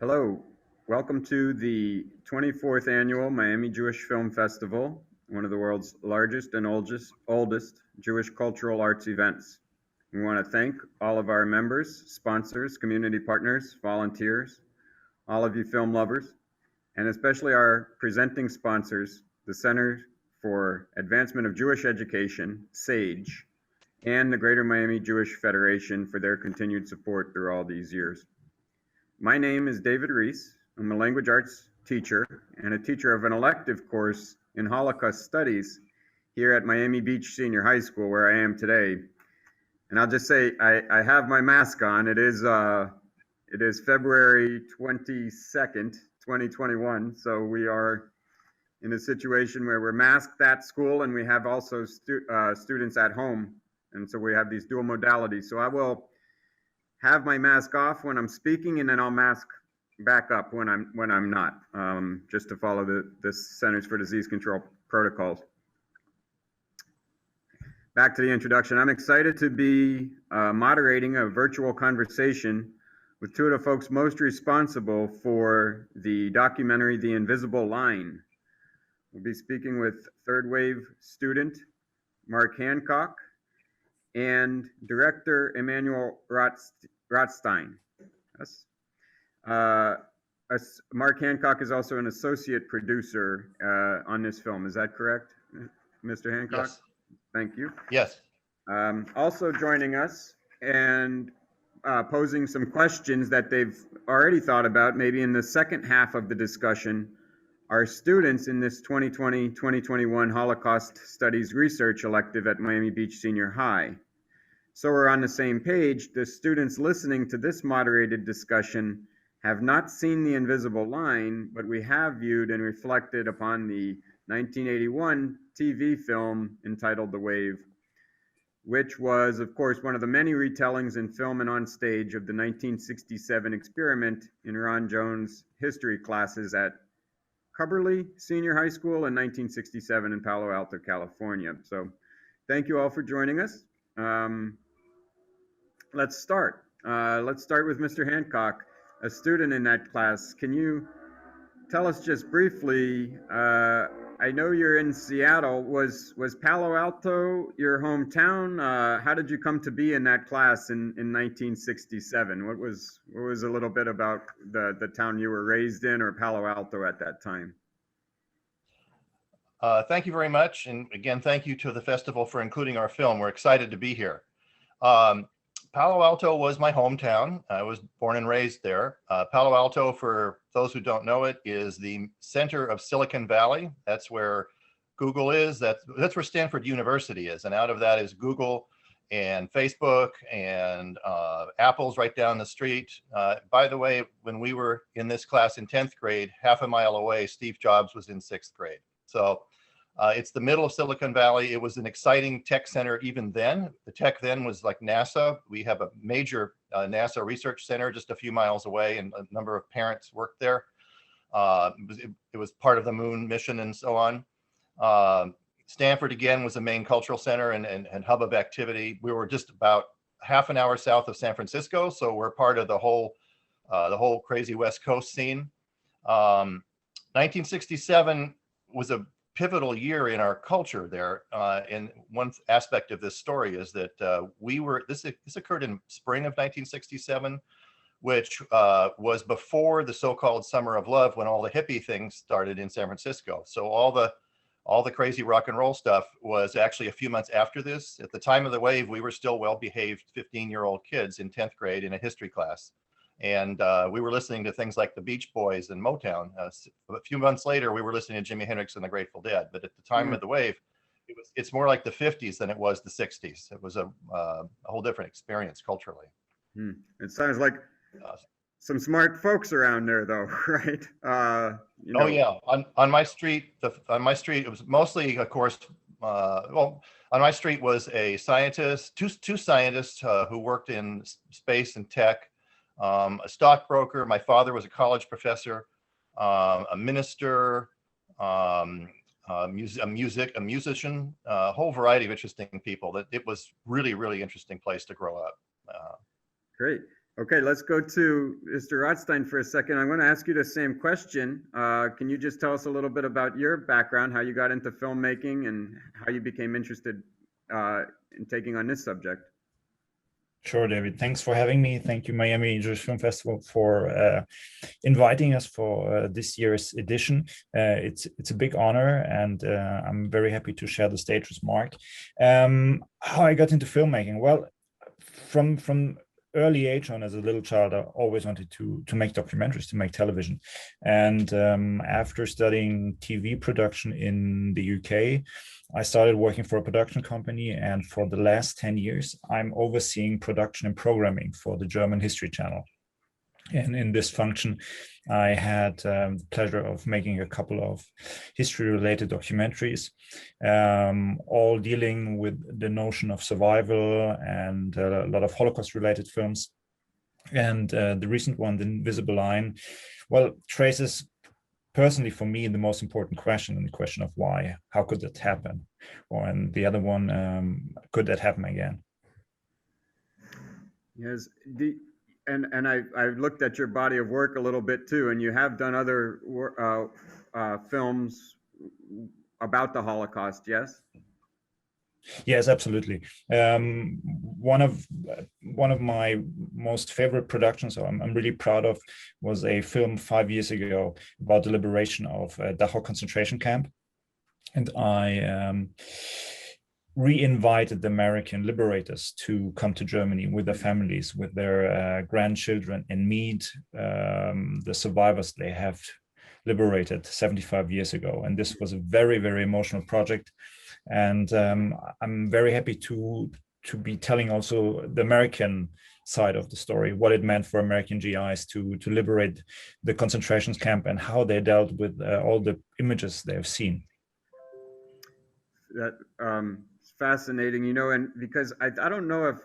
Hello, welcome to the 24th annual Miami Jewish Film Festival, one of the world's largest and oldest Jewish cultural arts events. We want to thank all of our members, sponsors, community partners, volunteers, all of you film lovers, and especially our presenting sponsors, the Center for Advancement of Jewish Education, SAGE, and the Greater Miami Jewish Federation for their continued support through all these years. My name is David Reese. I'm a language arts teacher and a teacher of an elective course in Holocaust Studies here at Miami Beach Senior High School, where I am today. And I'll just say I have my mask on. It is February 22nd, 2021. So we are in a situation where we're masked at school and we have also students at home. And so we have these dual modalities. So I will have my mask off when I'm speaking, and then I'll mask back up when I'm not, just to follow the Centers for Disease Control protocols. Back to the introduction. I'm excited to be moderating a virtual conversation with two of the folks most responsible for the documentary The Invisible Line. We'll be speaking with third wave student Mark Hancock and director Emanuel Rotstein. Yes. Mark Hancock is also an associate producer on this film. Is that correct, Mr. Hancock? Yes. Thank you. Yes. Also joining us and posing some questions that they've already thought about, maybe in the second half of the discussion, are students in this 2020-2021 Holocaust Studies Research elective at Miami Beach Senior High. So we're on the same page. The students listening to this moderated discussion have not seen The Invisible Line, but we have viewed and reflected upon the 1981 TV film entitled The Wave, which was, of course, one of the many retellings in film and on stage of the 1967 experiment in Ron Jones' history classes at Cubberley Senior High School in 1967 in Palo Alto, California. So thank you all for joining us. Let's start. Let's start with Mr. Hancock, a student in that class. Can you tell us just briefly, I know you're in Seattle, was Palo Alto your hometown? How did you come to be in that class in 1967? What was a little bit about the town you were raised in, or Palo Alto at that time? Thank you very much. And again, thank you to the festival for including our film. We're excited to be here. Palo Alto was my hometown. I was born and raised there. Palo Alto, for those who don't know it, is the center of Silicon Valley. That's where Google is. That's where Stanford University is. And out of that is Google and Facebook and Apple's right down the street. By the way, when we were in this class in 10th grade, half a mile away, Steve Jobs was in 6th grade. So it's the middle of Silicon Valley. It was an exciting tech center even then. The tech then was like NASA. We have a major NASA research center just a few miles away, and a number of parents worked there. It was part of the moon mission and so on. Stanford, again, was a main cultural center and hub of activity. We were just about half an hour south of San Francisco, so we're part of the whole crazy West Coast scene. 1967 was a pivotal year in our culture there. And one aspect of this story is that this occurred in spring of 1967, which was before the so-called Summer of Love, when all the hippie things started in San Francisco. So all the crazy rock and roll stuff was actually a few months after this. At the time of the wave, we were still well-behaved 15-year-old kids in 10th grade in a history class. And we were listening to things like the Beach Boys and Motown. A few months later, we were listening to Jimi Hendrix and the Grateful Dead. But at the time of the wave, it's more like the 50s than it was the 60s. It was a whole different experience culturally. It sounds like some smart folks around there, though, right? Oh yeah, on my street, it was mostly, of course. On my street was a scientist, two scientists who worked in space and tech. A stockbroker. My father was a college professor, a minister, a musician, a whole variety of interesting people. That it was really, really interesting place to grow up. Great. Okay, let's go to Mr. Rotstein for a second. I'm going to ask you the same question. Can you just tell us a little bit about your background, how you got into filmmaking, and how you became interested in taking on this subject? Sure, David. Thanks for having me. Thank you, Miami Jewish Film Festival, for inviting us for this year's edition. It's a big honor, and I'm very happy to share the stage with Mark. How I got into filmmaking? Well, from early age on, as a little child, I always wanted to make documentaries, to make television. And after studying TV production in the UK, I started working for a production company, and for the last 10 years, I'm overseeing production and programming for the German History Channel. And in this function, I had the pleasure of making a couple of history-related documentaries, all dealing with the notion of survival, and a lot of Holocaust-related films. And the recent one, The Invisible Line, well, traces personally for me the most important question, and the question of why. How could that happen? And the other one, could that happen again? Yes, I've looked at your body of work a little bit too, and you have done other films about the Holocaust, yes? Yes, absolutely. One of my most favorite productions, I'm really proud of, was a film 5 years ago about the liberation of Dachau concentration camp, and I re-invited the American liberators to come to Germany with their families, with their grandchildren, and meet the survivors they have liberated 75 years ago. And this was a very, very emotional project. And I'm very happy to be telling also the American side of the story, what it meant for American GIs to liberate the concentration camp, and how they dealt with all the images they have seen. That it's fascinating, and because I don't know if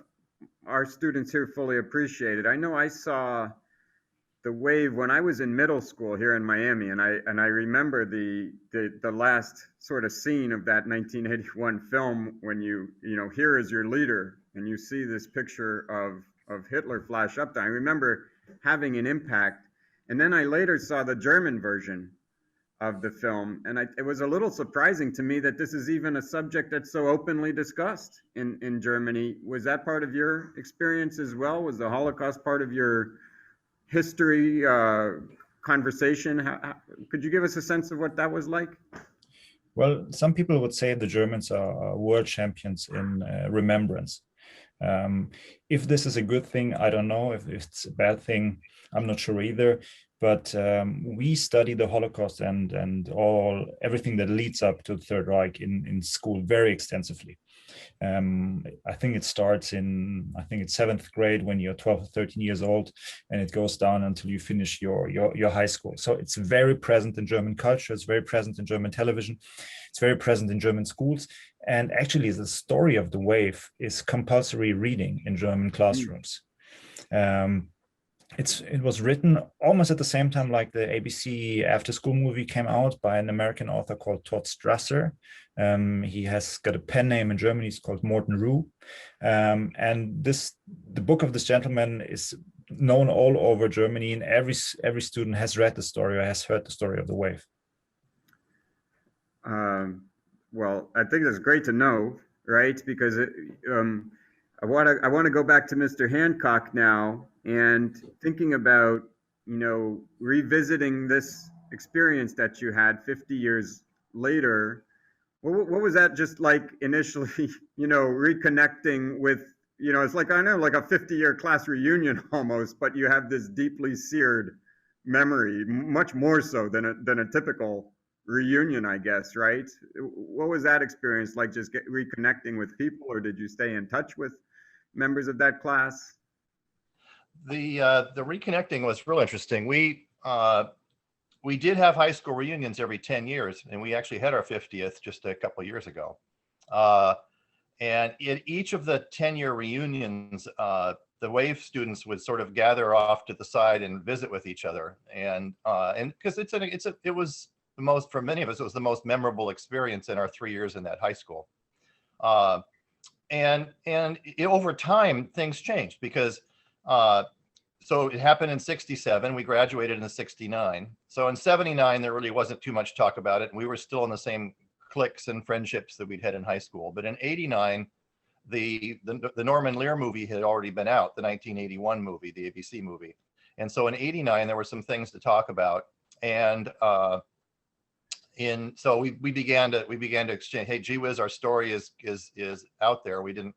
our students here fully appreciate it. I know I saw the wave when I was in middle school here in Miami, and I remember the last sort of scene of that 1981 film when here is your leader, and you see this picture of Hitler flash up there. I remember having an impact, and then I later saw the German version of the film, and it was a little surprising to me that this is even a subject that's so openly discussed in Germany. Was that part of your experience as well? Was the Holocaust part of your history conversation? Could you give us a sense of what that was like? Well, some people would say the Germans are world champions in remembrance. If this is a good thing, I don't know. If it's a bad thing, I'm not sure either. But we study the Holocaust and everything that leads up to the Third Reich in school very extensively. I think it starts in, I think it's 7th grade when you're 12 or 13 years old, and it goes down until you finish your high school. So it's very present in German culture. It's very present in German television. It's very present in German schools. And actually, the story of the wave is compulsory reading in German classrooms. It was written almost at the same time like the ABC after school movie came out by an American author called Todd Strasser. He has got a pen name in Germany. It's called Morton Rue. And the book of this gentleman is known all over Germany, and every student has read the story or has heard the story of the wave. Well, I think that's great to know, right? Because I want to go back to Mr. Hancock now, and thinking about revisiting this experience that you had 50 years later. What was that just like initially? Reconnecting with it's like, I know, like a 50-year class reunion almost, but you have this deeply seared memory, much more so than a typical reunion, I guess, right? What was that experience like, just reconnecting with people, or did you stay in touch with members of that class? The reconnecting was real interesting. We did have high school reunions every 10 years, and we actually had our 50th just a couple of years ago. And in each of the 10-year reunions, the WAVE students would sort of gather off to the side and visit with each other, and because it was the most, for many of us, it was the most memorable experience in our 3 years in that high school. And over time, things changed because so it happened in 67. We graduated in 69. So in 79, there really wasn't too much talk about it. And we were still in the same cliques and friendships that we'd had in high school. But in 89, the Norman Lear movie had already been out, the 1981 movie, the ABC movie. And so in 89, there were some things to talk about. And so we began to exchange, hey, gee whiz, our story is out there. We didn't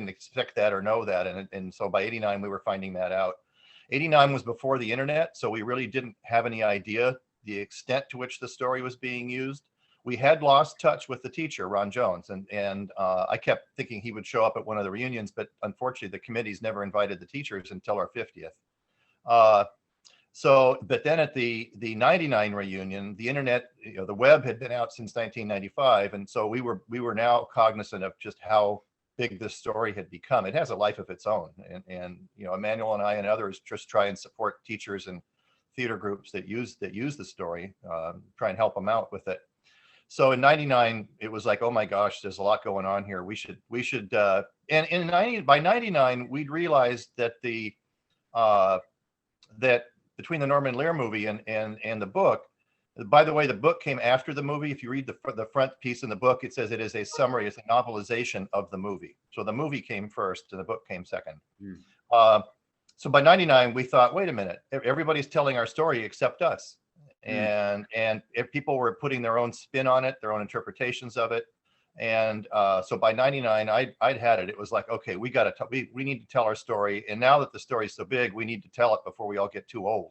expect that or know that. And so by 89, we were finding that out. 89 was before the internet, so we really didn't have any idea the extent to which the story was being used. We had lost touch with the teacher, Ron Jones, and I kept thinking he would show up at one of the reunions, but unfortunately the committees never invited the teachers until our 50th. But then at the 99 reunion, the internet, the web had been out since 1995, and so we were now cognizant of just how big this story had become. It has a life of its own, and Emanuel and I and others just try and support teachers and theater groups that use the story, try and help them out with it. So in 99, it was like, oh my gosh, there's a lot going on here. We should and by 99, we'd realized that that between the Norman Lear movie and the book, by the way, the book came after the movie. If you read the front piece in the book, it says it is a summary, it's a novelization of the movie. So the movie came first and the book came second. So by 99, we thought, wait a minute, everybody's telling our story except us. And if people were putting their own spin on it, their own interpretations of it. And so by 99, I'd had it. It was like, okay, we need to tell our story. And now that the story's so big, we need to tell it before we all get too old.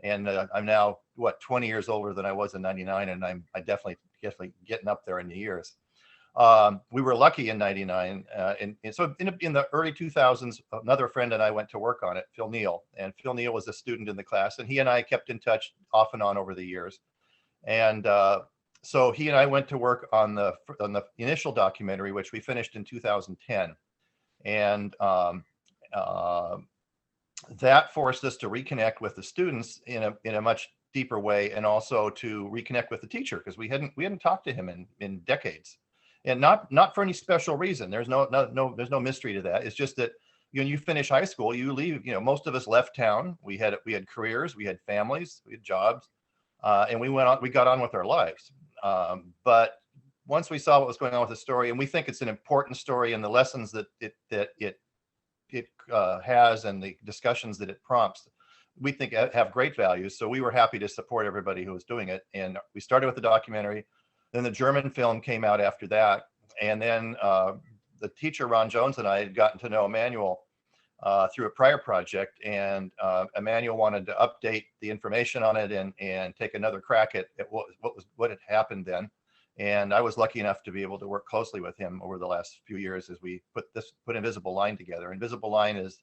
And I'm now 20 years older than I was in 99, and I'm definitely getting up there in the years. We were lucky in 99, and so in the early 2000s, another friend and I went to work on it, Phil Neal, and Phil Neal was a student in the class, and he and I kept in touch off and on over the years. And so he and I went to work on the initial documentary, which we finished in 2010, and that forced us to reconnect with the students in a much deeper way, and also to reconnect with the teacher, because we hadn't talked to him in decades, and not for any special reason. There's no mystery to that. It's just that when you finish high school, you leave. Most of us left town. We had careers, we had families, we had jobs, and we got on with our lives. But once we saw what was going on with the story, and we think it's an important story, and the lessons that it has and the discussions that it prompts, we think have great value. So we were happy to support everybody who was doing it. And we started with the documentary, then the German film came out after that. And then the teacher, Ron Jones, and I had gotten to know Emanuel through a prior project. And Emanuel wanted to update the information on it and take another crack at what had happened then. And I was lucky enough to be able to work closely with him over the last few years as we put Invisible Line together. Invisible Line is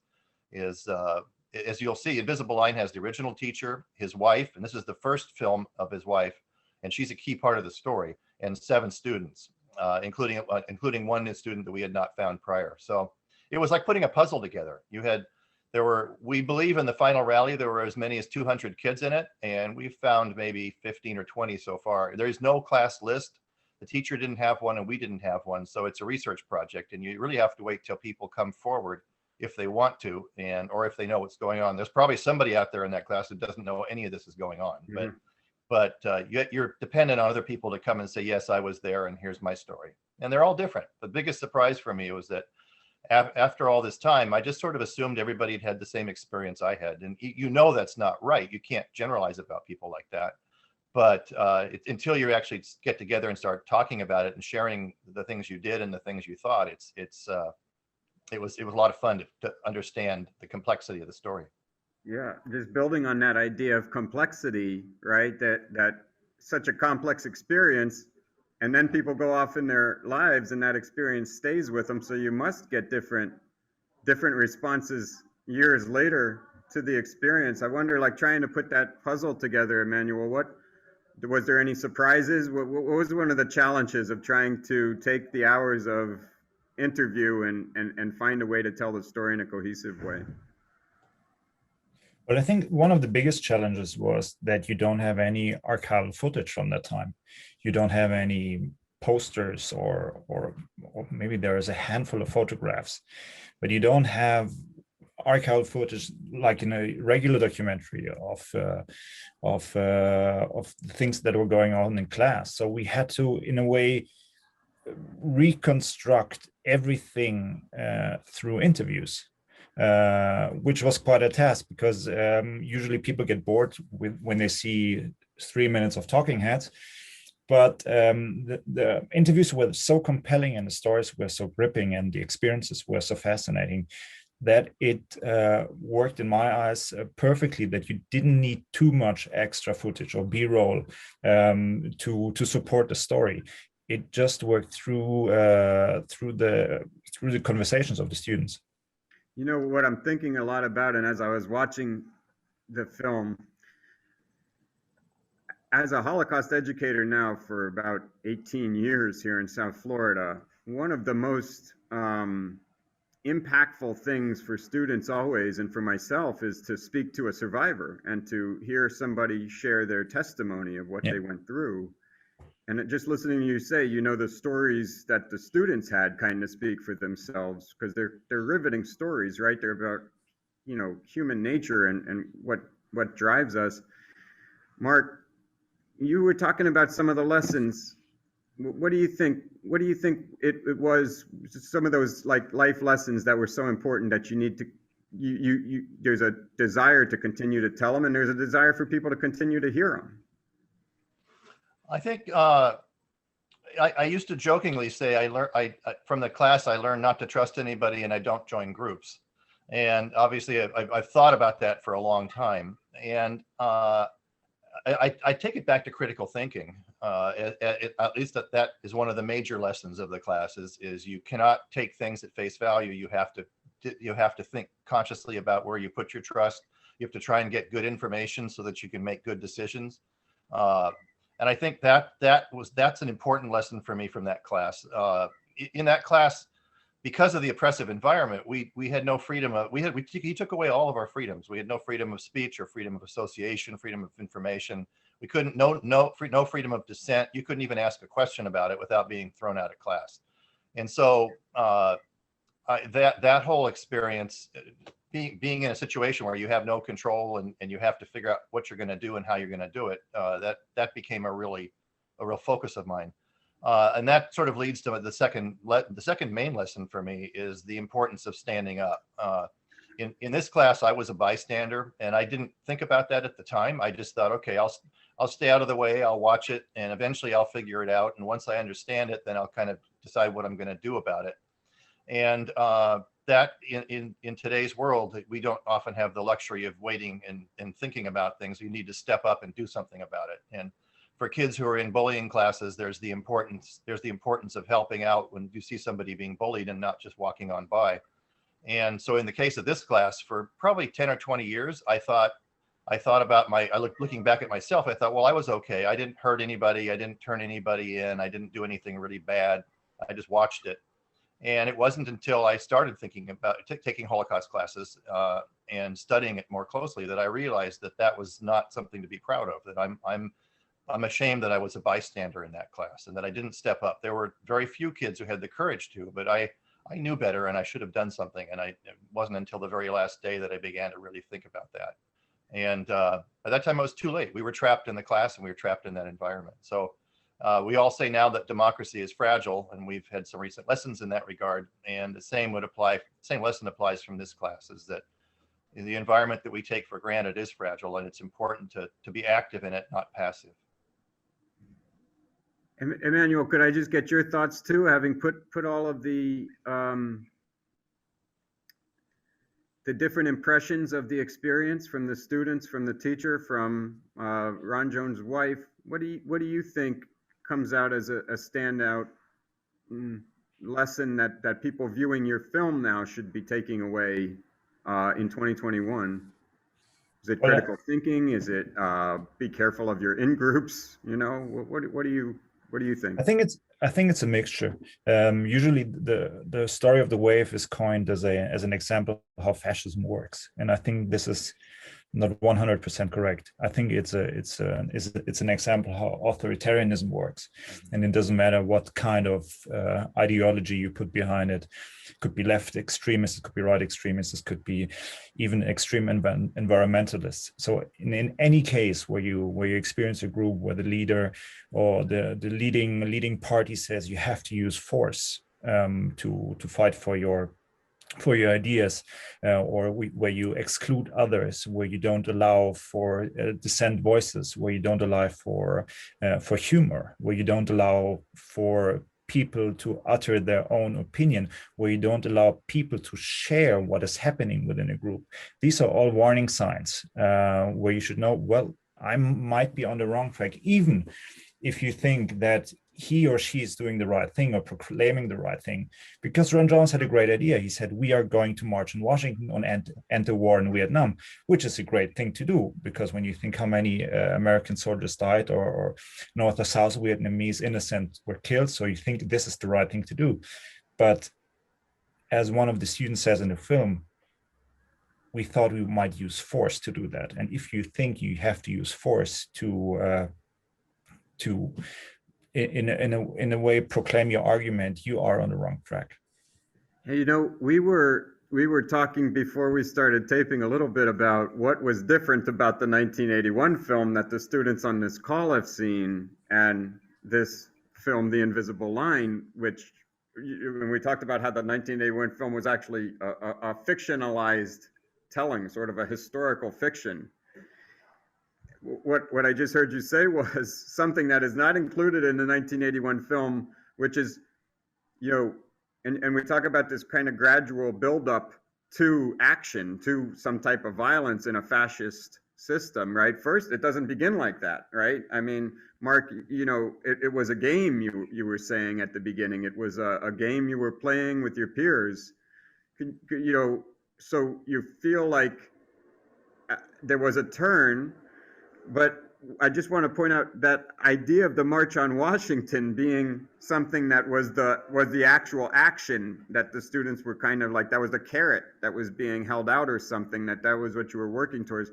as you'll see, Invisible Line has the original teacher, his wife, and this is the first film of his wife, and she's a key part of the story, and 7 students, including one new student that we had not found prior. So it was like putting a puzzle together. We believe in the final rally, there were as many as 200 kids in it, and we found maybe 15 or 20 so far. There is no class list. The teacher didn't have one, and we didn't have one. So it's a research project, and you really have to wait till people come forward if they want to, or if they know what's going on. There's probably somebody out there in that class that doesn't know any of this is going on. Mm-hmm. But you're dependent on other people to come and say, yes, I was there, and here's my story. And they're all different. The biggest surprise for me was that after all this time, I just sort of assumed everybody had the same experience I had. And that's not right. You can't generalize about people like that. But until you actually get together and start talking about it and sharing the things you did and the things you thought, it was a lot of fun to understand the complexity of the story. Yeah, just building on that idea of complexity, right? That such a complex experience, and then people go off in their lives, and that experience stays with them. So you must get different responses years later to the experience. I wonder, like, trying to put that puzzle together, Emanuel, was there any surprises? What was one of the challenges of trying to take the hours of interview and find a way to tell the story in a cohesive way? Well, I think one of the biggest challenges was that you don't have any archival footage from that time. You don't have any posters or maybe there is a handful of photographs, but you don't have archival footage, like in a regular documentary of things that were going on in class. So we had to, in a way, reconstruct everything through interviews, which was quite a task, because usually people get bored when they see 3 minutes of talking heads. But the interviews were so compelling, and the stories were so gripping, and the experiences were so fascinating, that it worked in my eyes perfectly, that you didn't need too much extra footage or B-roll to support the story. It just worked through the conversations of the students. You know what I'm thinking a lot about, and as I was watching the film, as a Holocaust educator now for about 18 years here in South Florida, one of the most impactful things for students always, and for myself, is to speak to a survivor and to hear somebody share their testimony of what they went through. And just listening to you say, you know, the stories that the students had kind of speak for themselves, because they're riveting stories, right? They're about, you know, human nature and what drives us. Mark, you were talking about some of the lessons. What do you think? What do you think it was? Some of those like life lessons that were so important that you need to, there's a desire to continue to tell them, and there's a desire for people to continue to hear them. I think I used to jokingly say I from the class I learned not to trust anybody, and I don't join groups. And obviously I've thought about that for a long time, and I take it back to critical thinking. At least that is one of the major lessons of the class is you cannot take things at face value. You have to think consciously about where you put your trust. You have to try and get good information so that you can make good decisions. And I think that's an important lesson for me from that class. In that class, because of the oppressive environment, we had no freedom of, he took away all of our freedoms. We had no freedom of speech or freedom of association, freedom of information. We couldn't, no freedom of dissent. You couldn't even ask a question about it without being thrown out of class. And so that whole experience, being in a situation where you have no control and you have to figure out what you're going to do and how you're going to do it, that became a real focus of mine. And that sort of leads to the second main lesson for me is the importance of standing up. In this class, I was a bystander, and I didn't think about that at the time. I just thought, okay, I'll stay out of the way, I'll watch it, and eventually I'll figure it out. And once I understand it, then I'll kind of decide what I'm going to do about it. And that in today's world, we don't often have the luxury of waiting and thinking about things. You need to step up and do something about it. And for kids who are in bullying classes, there's the importance of helping out when you see somebody being bullied and not just walking on by. And so in the case of this class, for probably 10 or 20 years, I thought about looking back at myself, I thought, well, I was okay. I didn't hurt anybody. I didn't turn anybody in. I didn't do anything really bad. I just watched it. And it wasn't until I started thinking about taking Holocaust classes and studying it more closely that I realized that was not something to be proud of, that I'm ashamed that I was a bystander in that class and that I didn't step up. There were very few kids who had the courage to, but I knew better and I should have done something. And it wasn't until the very last day that I began to really think about that. And by that time, it was too late. We were trapped in the class and we were trapped in that environment. So we all say now that democracy is fragile, and we've had some recent lessons in that regard. And the same lesson applies from this class, is that the environment that we take for granted is fragile, and it's important to be active in it, not passive. Emanuel, could I just get your thoughts too, having put all of the different impressions of the experience from the students, from the teacher, from Ron Jones' wife? What do you think comes out as a standout lesson that people viewing your film now should be taking away in 2021? Is it critical thinking? Is it be careful of your in-groups? You know, what do you think? I think it's a mixture. Usually the story of the wave is coined as an example of how fascism works. And I think this is not 100% correct. I think it's an example how authoritarianism works, and it doesn't matter what kind of ideology you put behind it. It could be left extremists, it could be right extremists, it could be even extreme environmentalists. So in any case where you experience a group where the leader or the leading party says you have to use force to fight for your ideas, where you exclude others, where you don't allow for dissent voices, where you don't allow for humor, where you don't allow for people to utter their own opinion, where you don't allow people to share what is happening within a group. These are all warning signs where you should know, well, I might be on the wrong track, even if you think that he or she is doing the right thing or proclaiming the right thing. Because Ron Jones had a great idea. He said, we are going to march in Washington on end the war in Vietnam, which is a great thing to do, because when you think how many American soldiers died, or North or South Vietnamese innocent were killed, so you think this is the right thing to do. But as one of the students says in the film, we thought we might use force to do that. And if you think you have to use force to in a way proclaim your argument, you are on the wrong track. Hey, you know, we were talking before we started taping a little bit about what was different about the 1981 film that the students on this call have seen, and this film, The Invisible Line, which when we talked about how the 1981 film was actually a fictionalized telling, sort of a historical fiction. What I just heard you say was something that is not included in the 1981 film, which is, you know, and we talk about this kind of gradual buildup to action, to some type of violence in a fascist system, right? First, it doesn't begin like that, right? I mean, Mark, you know, it was a game you were saying at the beginning. It was a game you were playing with your peers. You know, so you feel like there was a turn. But I just want to point out that idea of the March on Washington being something that was the actual action that the students were kind of like, that was the carrot that was being held out or something, that was what you were working towards.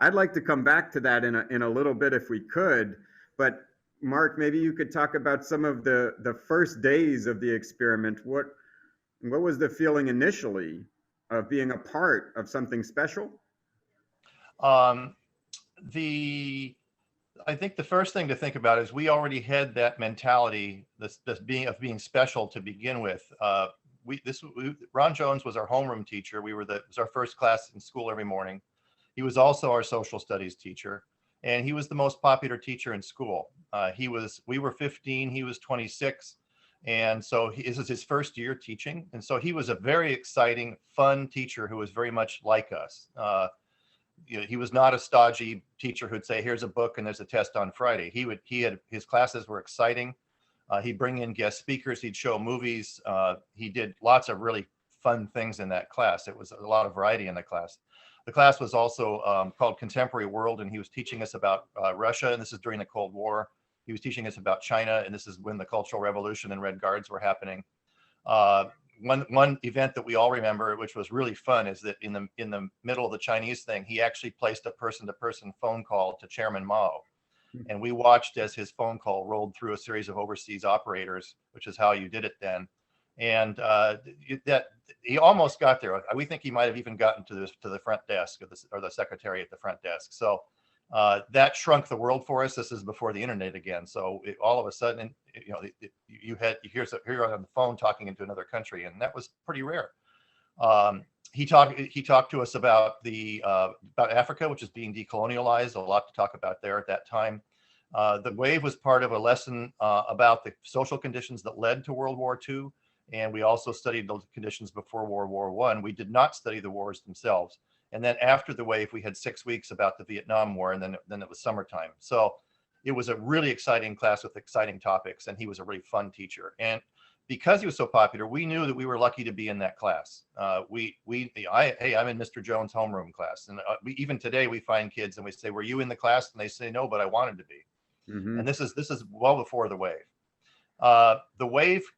I'd like to come back to that in a little bit if we could. But Mark, maybe you could talk about some of the first days of the experiment. What was the feeling initially of being a part of something special? I think the first thing to think about is we already had that mentality, this being special to begin with. Ron Jones was our homeroom teacher. It was our first class in school every morning. He was also our social studies teacher, and he was the most popular teacher in school. We were 15, he was 26, and so this is his first year teaching, and so he was a very exciting, fun teacher who was very much like us. You know, he was not a stodgy teacher who'd say, here's a book and there's a test on Friday. His classes were exciting. He'd bring in guest speakers. He'd show movies. He did lots of really fun things in that class. It was a lot of variety in the class. The class was also called Contemporary World, and he was teaching us about Russia, and this is during the Cold War. He was teaching us about China, and this is when the Cultural Revolution and Red Guards were happening. One event that we all remember, which was really fun, is that in the middle of the Chinese thing, he actually placed a person-to-person phone call to Chairman Mao, and we watched as his phone call rolled through a series of overseas operators, which is how you did it then. And that he almost got there. We think he might have even gotten to the front desk or the secretary at the front desk. So that shrunk the world for us. This is before the internet again. So all of a sudden, you know, you're on the phone talking into another country, and that was pretty rare. He talked to us about Africa, which is being decolonialized. A lot to talk about there at that time. The wave was part of a lesson about the social conditions that led to World War II, and we also studied the conditions before World War I. We did not study the wars themselves. And then after the wave, we had 6 weeks about the Vietnam War, and then it was summertime. So it was a really exciting class with exciting topics, and he was a really fun teacher. And because he was so popular, we knew that we were lucky to be in that class. I'm in Mr. Jones' homeroom class, and even today we find kids and we say, "Were you in the class?" And they say, "No, but I wanted to be." Mm-hmm. And this is well before the wave. The wave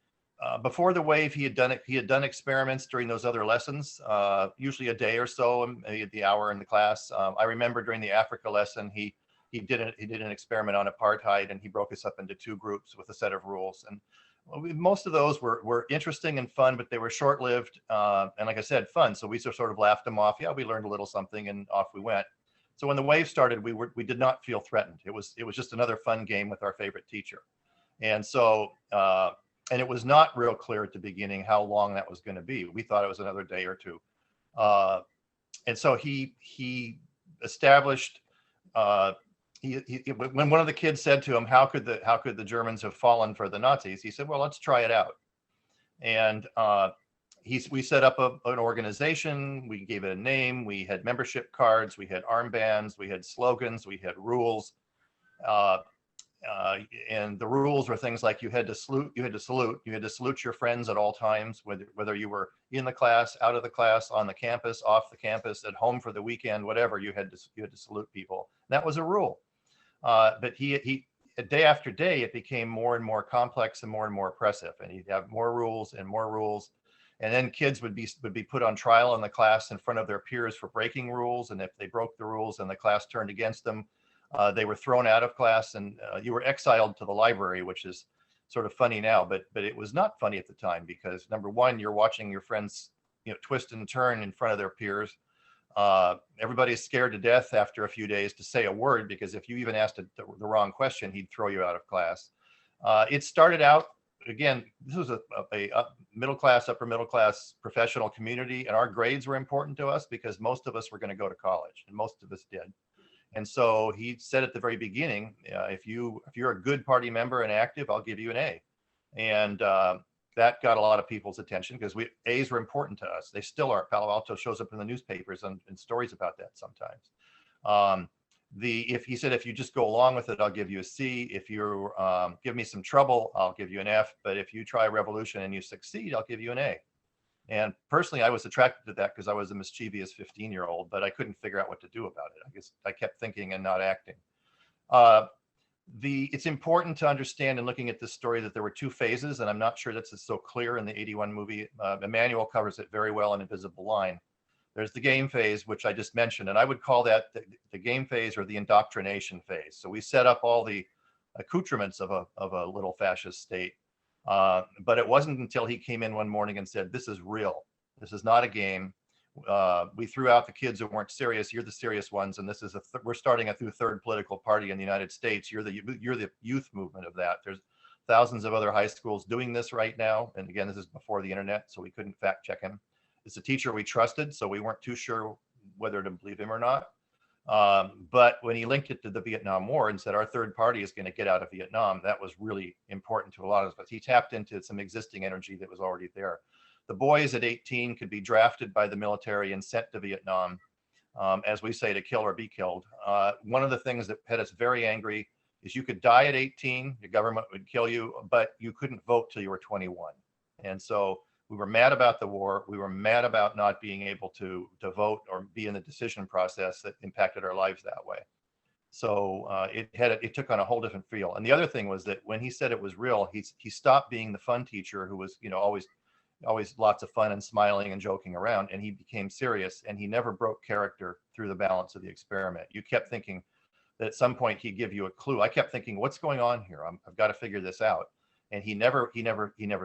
before the wave, he had done experiments during those other lessons, usually a day or so, maybe the hour in the class. I remember during the Africa lesson, he did an experiment on apartheid, and he broke us up into two groups with a set of rules. And most of those were interesting and fun, but they were short-lived, and like I said, fun. So we sort of laughed them off. Yeah, we learned a little something, and off we went. So when the wave started, we did not feel threatened. It was just another fun game with our favorite teacher. And so and it was not real clear at the beginning how long that was going to be. We thought it was another day or two. And so he established, when one of the kids said to him, how could the Germans have fallen for the Nazis? He said, well, let's try it out. And we set up an organization. We gave it a name. We had membership cards. We had armbands. We had slogans. We had rules. And the rules were things like you had to salute your friends at all times, whether you were in the class, out of the class, on the campus, off the campus, at home for the weekend, whatever, you had to salute people. That was a rule. But he day after day, it became more and more complex and more oppressive, and he'd have more rules and more rules. And then kids would be put on trial in the class in front of their peers for breaking rules. And if they broke the rules and the class turned against them, they were thrown out of class, and you were exiled to the library, which is sort of funny now, but it was not funny at the time, because number one, you're watching your friends, twist and turn in front of their peers. Everybody's scared to death after a few days to say a word, because if you even asked the wrong question, he'd throw you out of class. It started out, again, this was a middle class, upper middle class professional community, and our grades were important to us because most of us were going to go to college, and most of us did. And so he said at the very beginning, if you're a good party member and active, I'll give you an A. And that got a lot of people's attention, because A's were important to us. They still are. Palo Alto shows up in the newspapers and stories about that sometimes. If he said, if you just go along with it, I'll give you a C. If you give me some trouble, I'll give you an F. But if you try a revolution and you succeed, I'll give you an A. And personally, I was attracted to that because I was a mischievous 15-year-old, but I couldn't figure out what to do about it. I guess I kept thinking and not acting. It's important to understand in looking at this story that there were two phases, and I'm not sure that's so clear in the 81 movie. Emanuel covers it very well in Invisible Line. There's the game phase, which I just mentioned, and I would call that the game phase, or the indoctrination phase. So we set up all the accoutrements of a little fascist state. But it wasn't until he came in one morning and said, this is real. This is not a game. We threw out the kids who weren't serious. You're the serious ones. And this is we're starting a new third political party in the United States. You're the youth movement of that. There's thousands of other high schools doing this right now. And again, this is before the internet, so we couldn't fact check him. It's a teacher we trusted, so we weren't too sure whether to believe him or not. But when he linked it to the Vietnam War and said our third party is going to get out of Vietnam, that was really important to a lot of us. He tapped into some existing energy that was already there. The boys at 18 could be drafted by the military and sent to Vietnam, as we say, to kill or be killed. One of the things that had us very angry is you could die at 18, the government would kill you, but you couldn't vote till you were 21. And so we were mad about the war. We were mad about not being able to vote or be in the decision process that impacted our lives that way. So it took on a whole different feel. And the other thing was that when he said it was real, he stopped being the fun teacher who was, always lots of fun and smiling and joking around, and he became serious, and he never broke character through the balance of the experiment. You kept thinking that at some point he'd give you a clue. I kept thinking, what's going on here? I've got to figure this out. And he never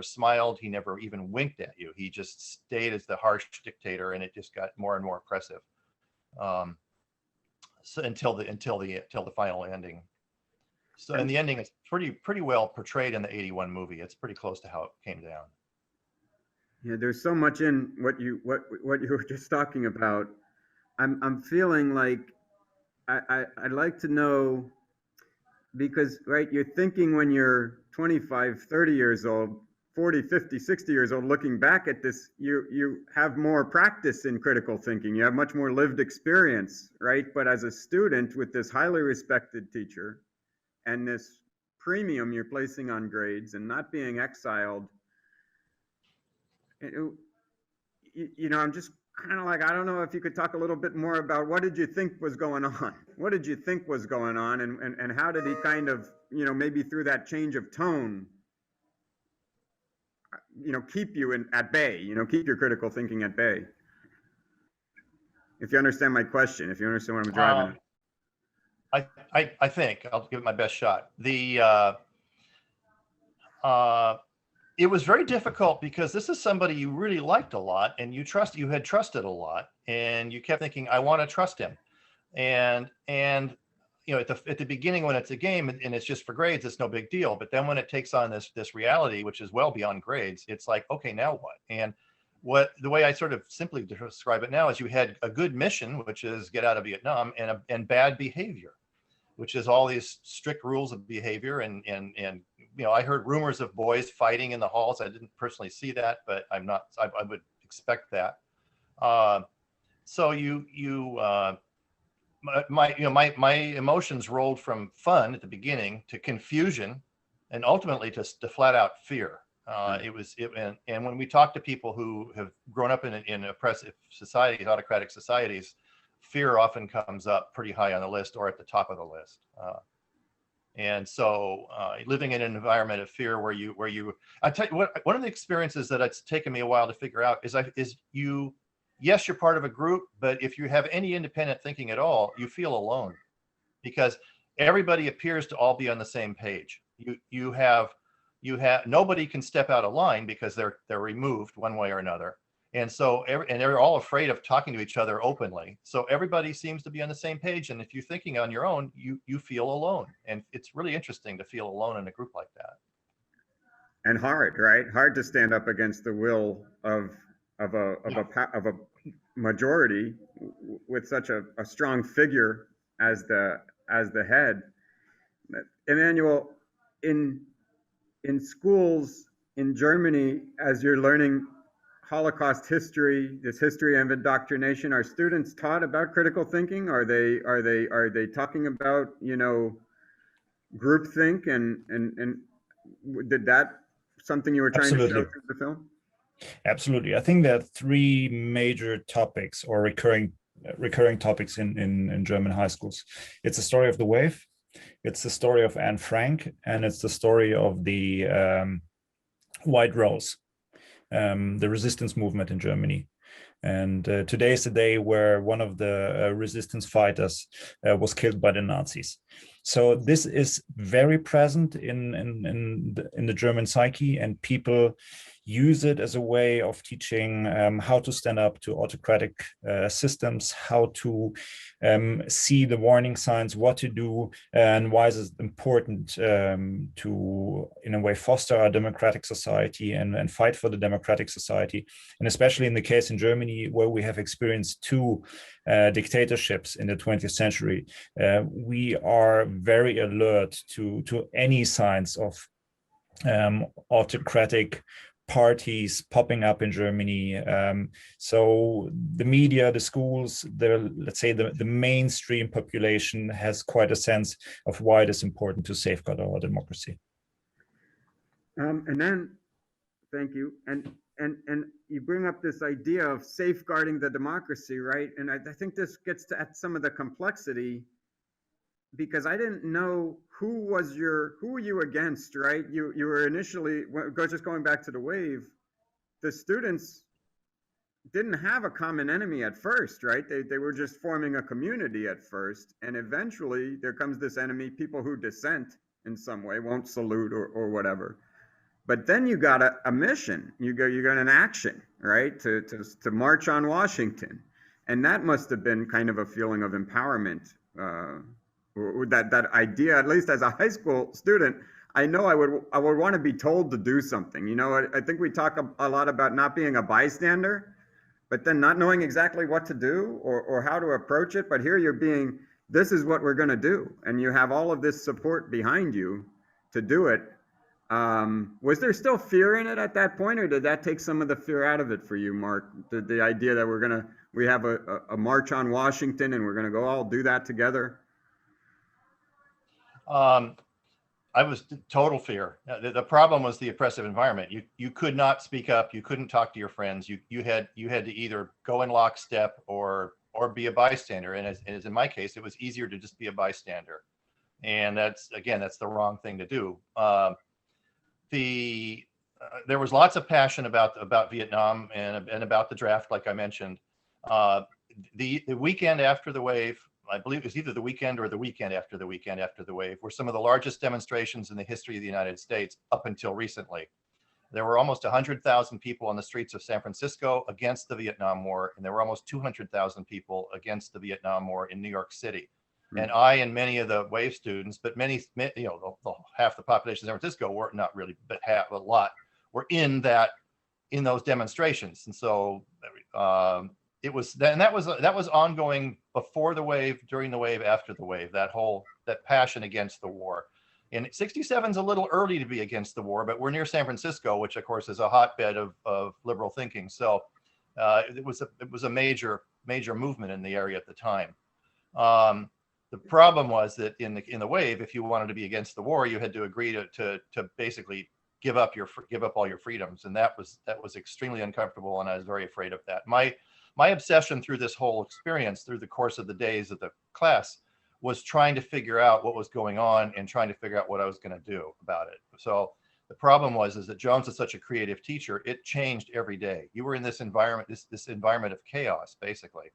smiled. He never even winked at you. He just stayed as the harsh dictator, and it just got more and more oppressive. So until the final ending. So, and the ending is pretty well portrayed in the 81 movie. It's pretty close to how it came down. Yeah, there's so much in what you were just talking about. I'm feeling like I'd like to know, because right, you're thinking when you're 25, 30 years old, 40, 50, 60 years old, looking back at this, you have more practice in critical thinking. You have much more lived experience, right? But as a student with this highly respected teacher and this premium you're placing on grades and not being exiled, I'm just kind of like, I don't know if you could talk a little bit more about what did you think was going on? What did you think was going on? And how did he kind of, maybe through that change of tone, keep you at bay, keep your critical thinking at bay. If you understand my question, if you understand what I'm driving at. I think I'll give it my best shot. It was very difficult because this is somebody you really liked a lot and you had trusted a lot, and you kept thinking, I want to trust him. And at the beginning, when it's a game and it's just for grades, it's no big deal. But then when it takes on this reality, which is well beyond grades, it's like, okay, now what? And the way I sort of simply describe it now is you had a good mission, which is get out of Vietnam, and bad behavior, which is all these strict rules of behavior. And I heard rumors of boys fighting in the halls. I didn't personally see that, but I would expect that. So my emotions rolled from fun at the beginning to confusion, and ultimately to flat out fear. And when we talk to people who have grown up in oppressive societies, autocratic societies, fear often comes up pretty high on the list or at the top of the list. And so living in an environment of fear I tell you what, one of the experiences that it's taken me a while to figure out is yes, you're part of a group, but if you have any independent thinking at all, you feel alone, because everybody appears to all be on the same page. You have nobody can step out of line because they're removed one way or another. And so, and they're all afraid of talking to each other openly. So everybody seems to be on the same page. And if you're thinking on your own, you feel alone. And it's really interesting to feel alone in a group like that. And hard, right? Hard to stand up against the will of a majority with such a strong figure as the head. Emanuel, in schools in Germany, as you're learning Holocaust history, this history of indoctrination, are students taught about critical thinking? Are they talking about groupthink and did that something you were trying to show through the film? Absolutely. I think there are three major topics or recurring topics in German high schools. It's the story of the wave, it's the story of Anne Frank, and it's the story of the White Rose, the resistance movement in Germany. And today is the day where one of the resistance fighters was killed by the Nazis. So this is very present in the German psyche, and people use it as a way of teaching how to stand up to autocratic systems, how to see the warning signs, what to do, and why is it important to, in a way, foster our democratic society and fight for the democratic society. And especially in the case in Germany, where we have experienced two dictatorships in the 20th century, we are very alert to any signs of autocratic parties popping up in Germany. So the media, the schools, let's say the mainstream population has quite a sense of why it is important to safeguard our democracy. And then, thank you. And you bring up this idea of safeguarding the democracy, right? And I think this gets at some of the complexity, because I didn't know who were you against, right? You were initially, just going back to the wave, the students didn't have a common enemy at first, right? They were just forming a community at first, and eventually there comes this enemy, people who dissent in some way, won't salute or whatever. But then you got a mission, you got an action, right? To march on Washington, and that must have been kind of a feeling of empowerment. That idea, at least as a high school student, I know I would want to be told to do something. I think we talk a lot about not being a bystander, but then not knowing exactly what to do or how to approach it. But here this is what we're going to do, and you have all of this support behind you to do it. Was there still fear in it at that point, or did that take some of the fear out of it for you, Mark? The idea that we have a march on Washington and we're going to go all do that together? I was total fear. The problem was the oppressive environment. You could not speak up. You couldn't talk to your friends. You had to either go in lockstep or be a bystander. And as in my case, it was easier to just be a bystander. And that's the wrong thing to do. there was lots of passion about Vietnam and about the draft, like I mentioned. The weekend after the wave, I believe it was either the weekend or the weekend after the wave, were some of the largest demonstrations in the history of the United States up until recently. There were almost 100,000 people on the streets of San Francisco against the Vietnam War, and there were almost 200,000 people against the Vietnam War in New York City. And I and many of the WAVE students, but many, half the population of San Francisco were not really, but half, a lot were in those demonstrations. And so it was, and that was ongoing before the wave, during the wave, after the wave, that passion against the war. And 67 is a little early to be against the war, but we're near San Francisco, which of course is a hotbed of liberal thinking. So it was a major movement in the area at the time. The problem was that in the wave, if you wanted to be against the war, you had to agree to basically give up all your freedoms, and that was extremely uncomfortable, and I was very afraid of that. My obsession through this whole experience, through the course of the days of the class, was trying to figure out what was going on and trying to figure out what I was going to do about it. So the problem was that Jones is such a creative teacher. It changed every day. You were in this environment, this environment of chaos, basically.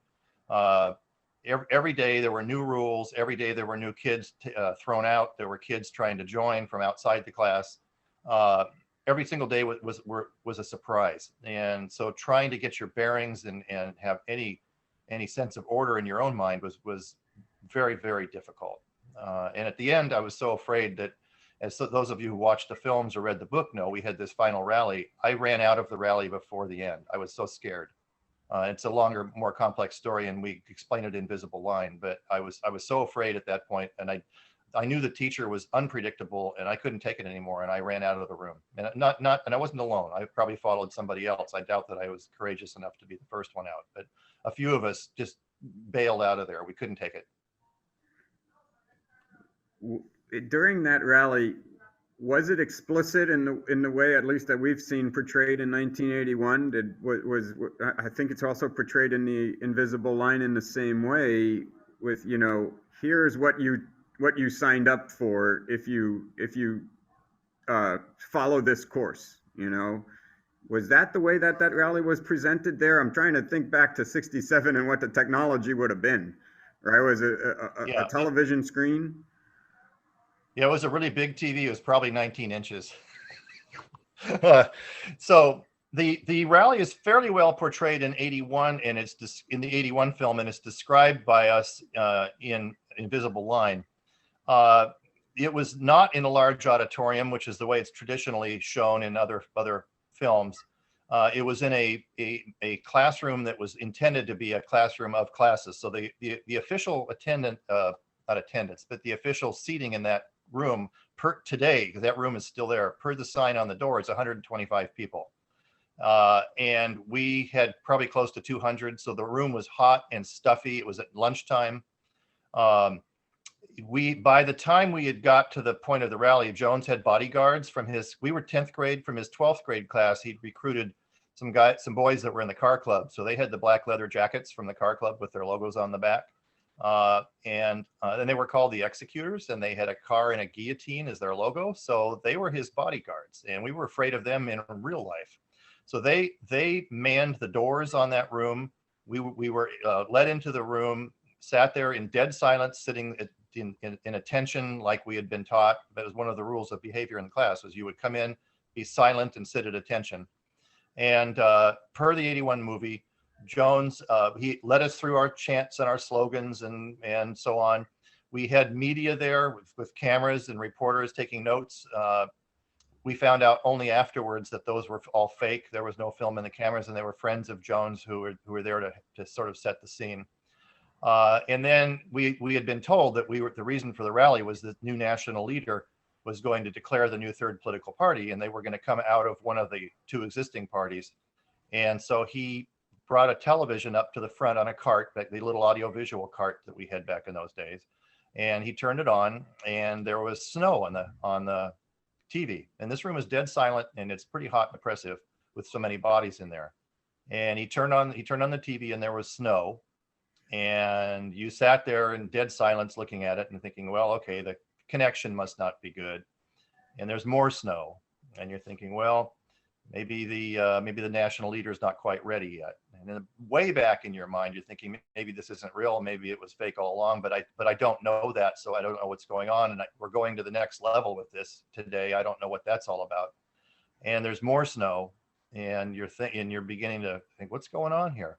Every day there were new rules. Every day there were new kids thrown out. There were kids trying to join from outside the class. Every single day was a surprise. And so trying to get your bearings and have any sense of order in your own mind was very, very difficult. And at the end, I was so afraid that, as those of you who watched the films or read the book know, we had this final rally. I ran out of the rally before the end. I was so scared. It's a longer, more complex story, and we explain it in Visible Line. But I was so afraid at that point, and I knew the teacher was unpredictable, and I couldn't take it anymore, and I ran out of the room. And and I wasn't alone. I probably followed somebody else. I doubt that I was courageous enough to be the first one out, but a few of us just bailed out of there. We couldn't take it. During that rally, was it explicit in the way, at least that we've seen portrayed in 1981? I think it's also portrayed in the Invisible Line in the same way, with, here's what you signed up for if you follow this course. Was that the way that rally was presented there? I'm trying to think back to 67 and what the technology would have been. Right? Was it a television screen? Yeah, it was a really big TV. It was probably 19 inches. So the rally is fairly well portrayed in 81, and it's in the 81 film, and it's described by us in Invisible Line. It was not in a large auditorium, which is the way it's traditionally shown in other films. It was in a classroom that was intended to be a classroom of classes. So the official not attendance, but the official seating in that room today, because that room is still there, per the sign on the door, it's 125 people. And we had probably close to 200. So the room was hot and stuffy. It was at lunchtime. By the time we had got to the point of the rally, Jones had bodyguards we were 10th grade, from his 12th grade class. He'd recruited some boys that were in the car club. So they had the black leather jackets from the car club with their logos on the back. And then they were called the Executors, and they had a car and a guillotine as their logo. So they were his bodyguards, and we were afraid of them in real life. So they manned the doors on that room. We were led into the room, sat there in dead silence, sitting in attention like we had been taught. That was one of the rules of behavior in the class, was you would come in, be silent, and sit at attention. And per the 81 movie, Jones, he led us through our chants and our slogans and so on. We had media there with cameras and reporters taking notes. We found out only afterwards that those were all fake. There was no film in the cameras, and they were friends of Jones who were there to sort of set the scene. And then we had been told that the reason for the rally was the new national leader was going to declare the new third political party, and they were going to come out of one of the two existing parties. And so he brought a television up to the front on a cart, like the little audio-visual cart that we had back in those days. And he turned it on, and there was snow on the TV. And this room is dead silent, and it's pretty hot and oppressive with so many bodies in there. And he turned on the TV, and there was snow. And you sat there in dead silence looking at it and thinking, well, okay, the connection must not be good. And there's more snow. And you're thinking, well, maybe the national leader is not quite ready yet. And then way back in your mind, you're thinking maybe this isn't real, maybe it was fake all along, but I don't know that, so I don't know what's going on. And we're going to the next level with this today. I don't know what that's all about. And there's more snow, and you're beginning to think, what's going on here?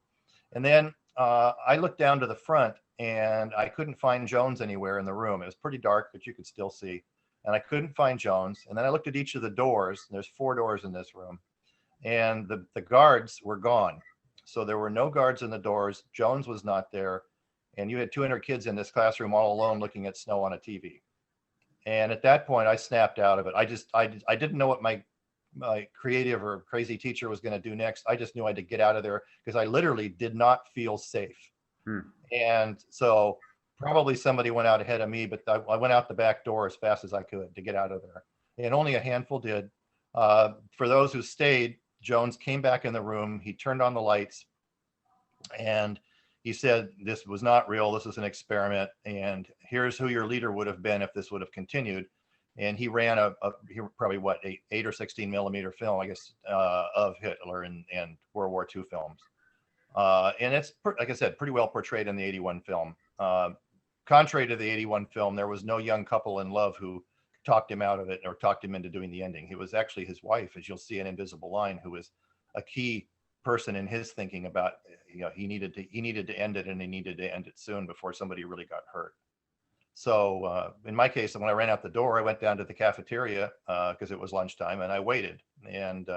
And then I looked down to the front, and I couldn't find Jones anywhere in the room. It was pretty dark, but you could still see. And I couldn't find Jones. And then I looked at each of the doors. And there's 4 doors in this room, and the guards were gone. So there were no guards in the doors. Jones was not there, and you had 200 kids in this classroom all alone looking at snow on a TV. And at that point, I snapped out of it. I didn't know what my creative or crazy teacher was going to do next. I just knew I had to get out of there because I literally did not feel safe. And so probably somebody went out ahead of me, but I went out the back door as fast as I could to get out of there. And only a handful did. For those who stayed, Jones came back in the room. He turned on the lights, and he said, this was not real. This is an experiment. And here's who your leader would have been if this would have continued. And he ran probably what, 8 or 16 millimeter film, I guess, of Hitler and World War II films. And it's, like I said, pretty well portrayed in the 81 film. Contrary to the 81 film, there was no young couple in love who talked him out of it or talked him into doing the ending. It was actually his wife, as you'll see in Invisible Line, who was a key person in his thinking about, he needed to end it, and he needed to end it soon before somebody really got hurt. So in my case, when I ran out the door, I went down to the cafeteria because it was lunchtime, and I waited. And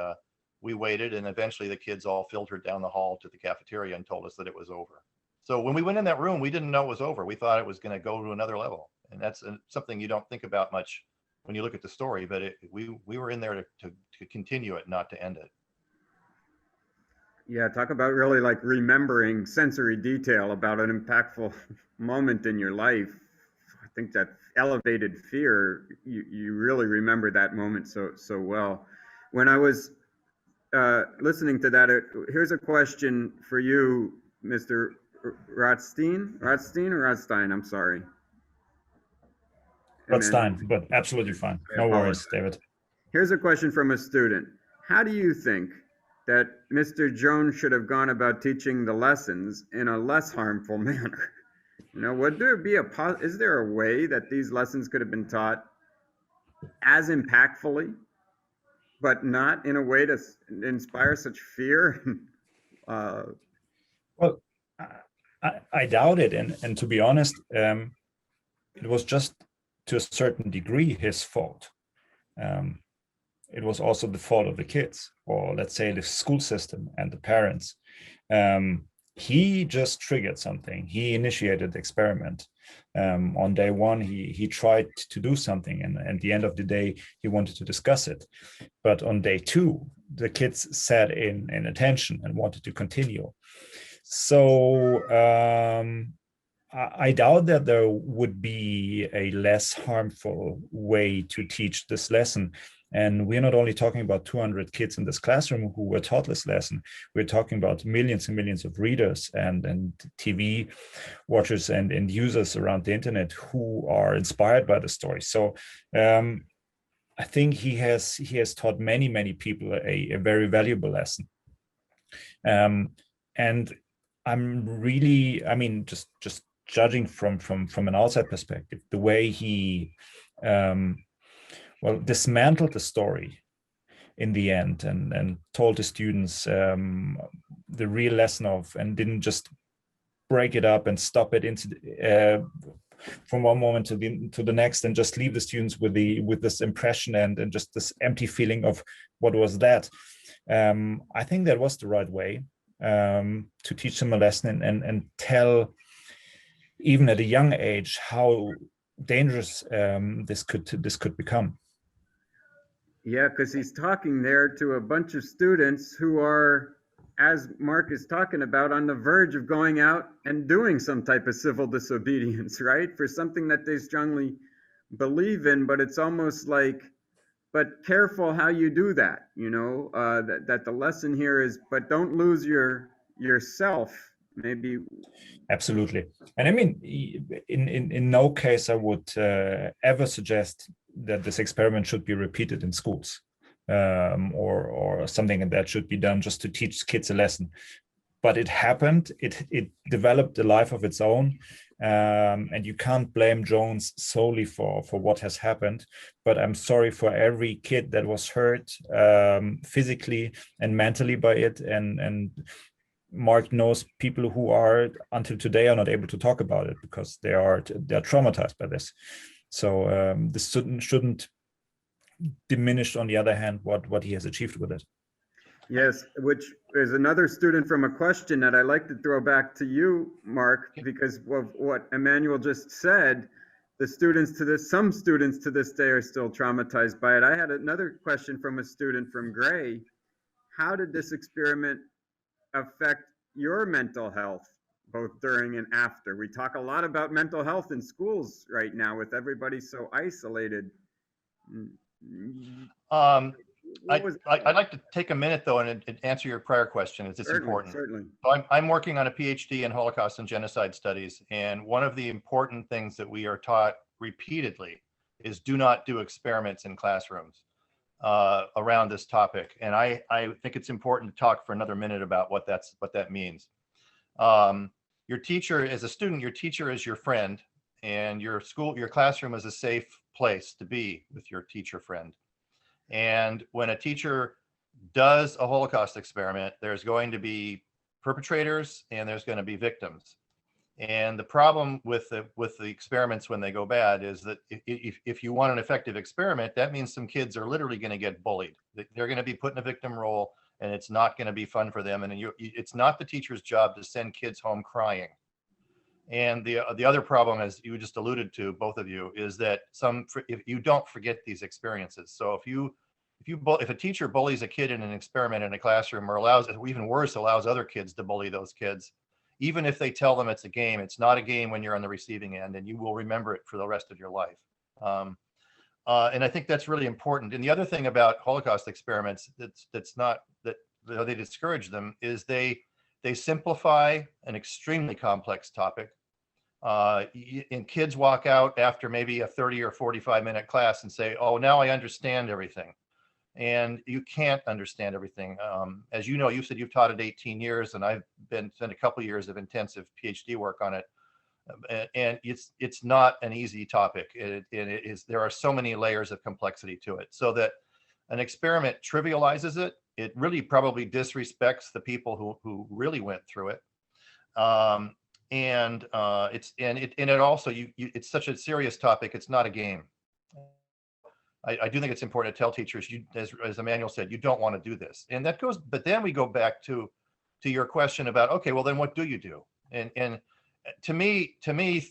we waited, and eventually the kids all filtered down the hall to the cafeteria and told us that it was over. So when we went in that room, we didn't know it was over. We thought it was going to go to another level. And that's something you don't think about much when you look at the story, but we were in there to continue it, not to end it. Yeah, talk about really like remembering sensory detail about an impactful moment in your life. I think that elevated fear, you really remember that moment so well. When I was listening to that, here's a question for you, Mr. Rotstein. Rotstein, I'm sorry. Rotstein, but absolutely fine. No worries, David. Here's a question from a student. How do you think that Mr. Jones should have gone about teaching the lessons in a less harmful manner? Would there be is there a way that these lessons could have been taught as impactfully, but not in a way to inspire such fear? Well, I doubt it. And to be honest, it was just to a certain degree his fault. It was also the fault of the kids, or let's say the school system and the parents. He just triggered something. He initiated the experiment. On day one, he tried to do something, and at the end of the day, he wanted to discuss it. But on day 2, the kids sat in attention and wanted to continue. So I doubt that there would be a less harmful way to teach this lesson. And we're not only talking about 200 kids in this classroom who were taught this lesson, we're talking about millions and millions of readers and TV watchers and users around the internet who are inspired by the story. So I think he has taught many people a very valuable lesson. And I'm really, just judging from an outside perspective, the way he dismantled the story in the end and told the students the real lesson of, and didn't just break it up and stop it into from one moment to the next and just leave the students with this impression and just this empty feeling of what was that. I think that was the right way to teach them a lesson and tell, even at a young age, how dangerous this could become. Yeah, because he's talking there to a bunch of students who are, as Mark is talking about, on the verge of going out and doing some type of civil disobedience, right? For something that they strongly believe in, but it's almost like, but careful how you do that, that the lesson here is, but don't lose yourself, maybe. Absolutely. And I mean, in no case I would ever suggest that this experiment should be repeated in schools. or something that should be done just to teach kids a lesson. But it happened. It developed a life of its own, and you can't blame Jones solely for what has happened. But I'm sorry for every kid that was hurt physically and mentally by it. And Mark knows people who are until today are not able to talk about it because they're traumatized by this. So this shouldn't diminish, on the other hand, what he has achieved with it. Yes, which is another student from a question that I like to throw back to you, Mark, because of what Emanuel just said. Some students to this day are still traumatized by it. I had another question from a student from Gray. How did this experiment affect your mental health, both during and after? We talk a lot about mental health in schools right now with everybody so isolated. I'd like to take a minute though and answer your prior question, as it's important. Certainly. So I'm working on a PhD in Holocaust and genocide studies, and one of the important things that we are taught repeatedly is do not do experiments in classrooms around this topic. And I think it's important to talk for another minute about what that means. Your teacher, as a student, your teacher is your friend, and your classroom is a safe place to be with your teacher friend. And when a teacher does a Holocaust experiment, there's going to be perpetrators and there's going to be victims. And the problem with the experiments when they go bad is that if you want an effective experiment, that means some kids are literally going to get bullied. They're going to be put in a victim role, and it's not going to be fun for them. And it's not the teacher's job to send kids home crying. And the other problem, as you just alluded to, both of you, is that if you don't forget these experiences. So if a teacher bullies a kid in an experiment in a classroom, or even worse, allows other kids to bully those kids, even if they tell them it's a game, it's not a game when you're on the receiving end, and you will remember it for the rest of your life. And I think that's really important. And the other thing about Holocaust experiments that they discourage them is they simplify an extremely complex topic. And kids walk out after maybe a 30 or 45-minute class and say, oh, now I understand everything. And you can't understand everything. As you know, you said you've taught it 18 years, and I've spent a couple of years of intensive PhD work on it. And it's not an easy topic. There are so many layers of complexity to it, so that an experiment trivializes it. It really probably disrespects the people who really went through it. It's such a serious topic. It's not a game. I do think it's important to tell teachers, as Emanuel said, you don't want to do this. And that goes, but then we go back to your question about, okay, well then what do you do? And to me,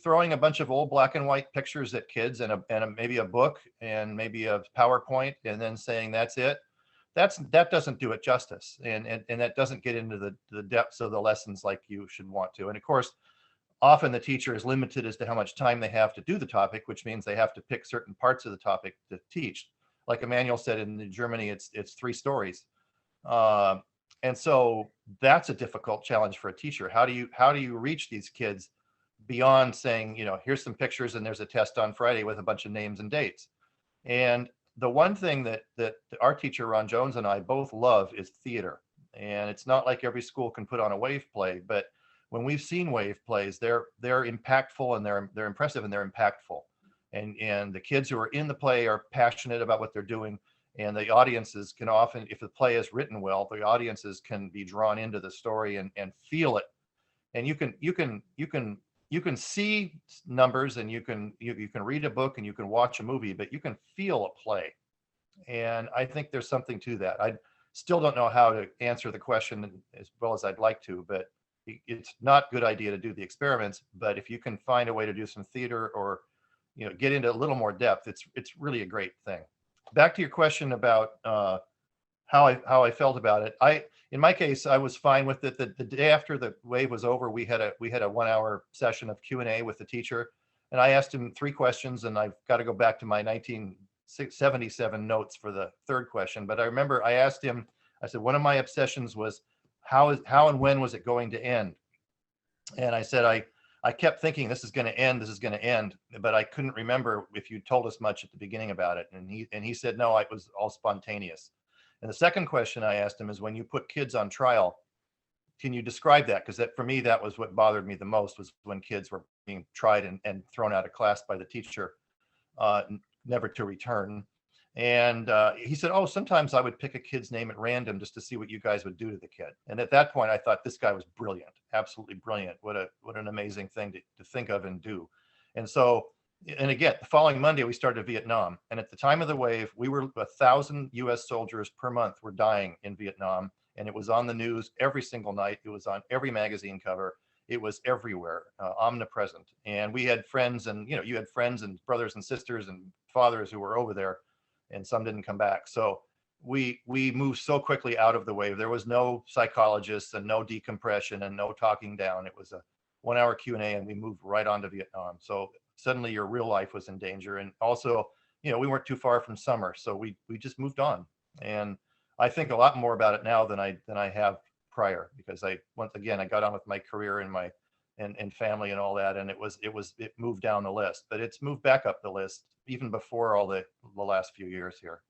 throwing a bunch of old black and white pictures at kids and maybe a book and maybe a PowerPoint, and then saying that's it, that doesn't do it justice, and that doesn't get into the depths of the lessons like you should want to. And of course, often the teacher is limited as to how much time they have to do the topic, which means they have to pick certain parts of the topic to teach. Like Emanuel said, in Germany, it's 3 stories. And so that's a difficult challenge for a teacher. How do you reach these kids beyond saying, here's some pictures and there's a test on Friday with a bunch of names and dates? And the one thing that our teacher, Ron Jones, and I both love is theater. And it's not like every school can put on a wave play, but when we've seen wave plays, they're impactful, and they're impressive, and they're impactful. And the kids who are in the play are passionate about what they're doing. And the audiences can often, if the play is written well, the audiences can be drawn into the story and feel it. And you can see numbers, and you can read a book, and you can watch a movie, but you can feel a play. And I think there's something to that. I still don't know how to answer the question as well as I'd like to, but it's not a good idea to do the experiments. But if you can find a way to do some theater, or get into a little more depth, it's really a great thing. Back to your question about how I felt about it. In my case, I was fine with it. The day after the wave was over, we had a 1-hour session of Q&A with the teacher, and I asked him 3 questions, and I've got to go back to my 1977 notes for the 3rd question. But I remember I asked him, I said, one of my obsessions was how and when was it going to end? And I said, I kept thinking this is going to end, but I couldn't remember if you told us much at the beginning about it. And he said, no, it was all spontaneous. And the second question I asked him is, when you put kids on trial, can you describe that? Because that, for me, that was what bothered me the most, was when kids were being tried and thrown out of class by the teacher, never to return. And he said, oh, sometimes I would pick a kid's name at random just to see what you guys would do to the kid. And at that point, I thought this guy was brilliant, absolutely brilliant. What an amazing thing to think of and do. And so, and again, the following Monday, we started Vietnam. And at the time of the wave, we were 1,000 US soldiers per month were dying in Vietnam. And it was on the news every single night. It was on every magazine cover. It was everywhere, omnipresent. And we had friends, and you had friends and brothers and sisters and fathers who were over there, and some didn't come back. So we moved so quickly out of the wave. There was no psychologists and no decompression and no talking down. It was a 1-hour Q&A, and we moved right on to Vietnam. So suddenly your real life was in danger. And also, we weren't too far from summer, so we just moved on. And I think a lot more about it now than I have prior, because once again I got on with my career and my and family and all that, and it moved down the list, but it's moved back up the list even before all the last few years here.